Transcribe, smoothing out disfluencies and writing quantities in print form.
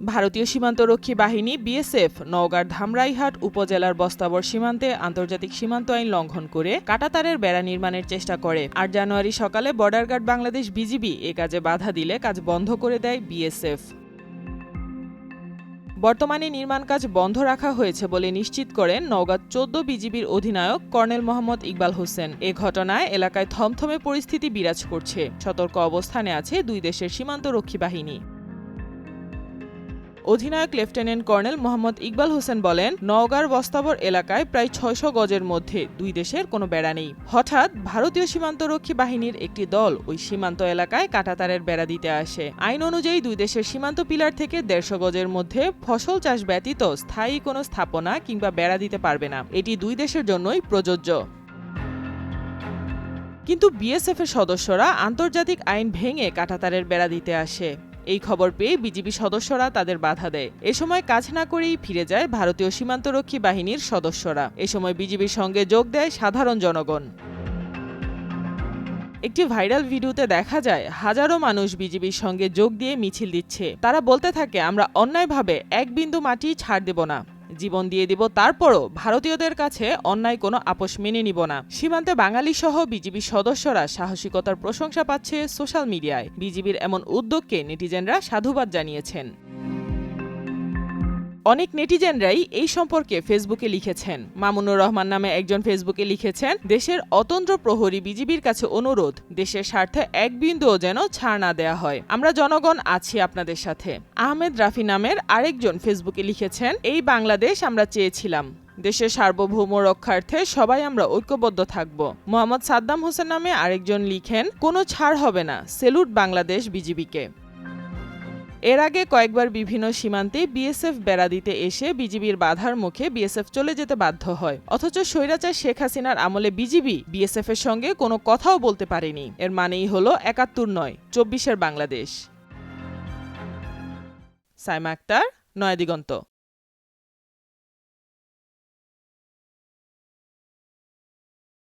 ভারতীয় সীমান্তরক্ষী বাহিনী বিএসএফ নওগাঁর ধামরাইহাট উপজেলার বস্তাবর সীমান্তে আন্তর্জাতিক সীমান্ত আইন লঙ্ঘন করে কাঁটাতারের বেড়া নির্মাণের চেষ্টা করে। ৮ জানুয়ারি সকালে বর্ডার গার্ড বাংলাদেশ বিজিবি এ কাজে বাধা দিলে কাজ বন্ধ করে দেয় বিএসএফ। বর্তমানে নির্মাণ কাজ বন্ধ রাখা হয়েছে বলে নিশ্চিত করেন নওগাঁ ১৪ বিজিবির অধিনায়ক কর্নেল মোহাম্মদ ইকবাল হোসেন। এ ঘটনায় এলাকায় থমথমে পরিস্থিতি বিরাজ করছে। সতর্ক অবস্থানে আছে দুই দেশের সীমান্তরক্ষী বাহিনী। অধিনায়ক লেফটেন্যান্ট কর্নেল মোহাম্মদ ইকবাল হোসেন বলেন, নওগাঁর বস্তাবর এলাকায় প্রায় ৬০০ গজের মধ্যে দুই দেশের কোনো বেড়া নেই। হঠাৎ ভারতীয় সীমান্তরক্ষী বাহিনীর একটি দল ওই সীমান্ত এলাকায় কাঁটাতারের বেড়া দিতে আসে। আইন অনুযায়ী দুই দেশের সীমান্ত পিলার থেকে ১৫০ গজের মধ্যে ফসল চাষ ব্যতীত স্থায়ী কোনো স্থাপনা কিংবা বেড়া দিতে পারবে না। এটি দুই দেশের জন্যই প্রযোজ্য। কিন্তু বিএসএফের সদস্যরা আন্তর্জাতিক আইন ভেঙে কাঁটাতারের বেড়া দিতে আসে। এই খবর পেয়ে বিজিবি সদস্যরা তাদের বাধা দেয়। এ সময় কাজ না করেই ফিরে যায় ভারতীয় সীমান্তরক্ষী বাহিনীর সদস্যরা। এ সময় বিজিবির সঙ্গে যোগ দেয় সাধারণ জনগণ। একটি ভাইরাল ভিডিওতে দেখা যায় হাজারো মানুষ বিজিবির সঙ্গে যোগ দিয়ে মিছিল দিচ্ছে। তারা বলতে থাকে, আমরা অন্যায়ভাবে এক বিন্দু মাটি ছাড় দেব না, জীবন দিয়ে দিব, তারপরও ভারতীয়দের কাছে অন্যায় কোনো আপোষ মেনে নিব না। সীমান্তে বাঙালি সহ বিজিবি সদস্যরা সাহসিকতার প্রশংসা পাচ্ছে সোশ্যাল মিডিয়ায়। বিজিবির এমন উদ্যোগকে নেটিজেনরা সাধুবাদ জানিয়েছেন। অনেক নেটিজেনরাই এই সম্পর্কে ফেসবুকে লিখেছেন। মামুনুর রহমান নামে একজন ফেসবুকে লিখেছেন, দেশের অতন্ত্র প্রহরী বিজিবির কাছে অনুরোধ, দেশের স্বার্থে এক বিন্দুও যেন ছাড় না দেয়া হয়। আমরা জনগণ আছি আপনাদের সাথে। আহমেদ রাফি নামের আরেকজন ফেসবুকে লিখেছেন, এই বাংলাদেশ আমরা চেয়েছিলাম। দেশের সার্বভৌম রক্ষার্থে সবাই আমরা ঐক্যবদ্ধ থাকব। মোহাম্মদ সাদ্দাম হোসেন নামে আরেকজন লিখেন, কোনো ছাড় হবে না, সেলুট বাংলাদেশ বিজিবিকে। এর আগে কয়েকবার বিভিন্ন সীমান্তে বিএসএফ বেড়া দিতে এসে বিজিবির বাধার মুখে বিএসএফ চলে যেতে বাধ্য হয়। অথচ স্বৈরাচার শেখ হাসিনার আমলে বিজিবি বিএসএফ এর সঙ্গে কোনো কথাও বলতে পারেনি। এর মানেই হলো ৭১ নয়, ২৪-এর বাংলাদেশ। সাইমা আক্তার, নয়াদিগন্ত।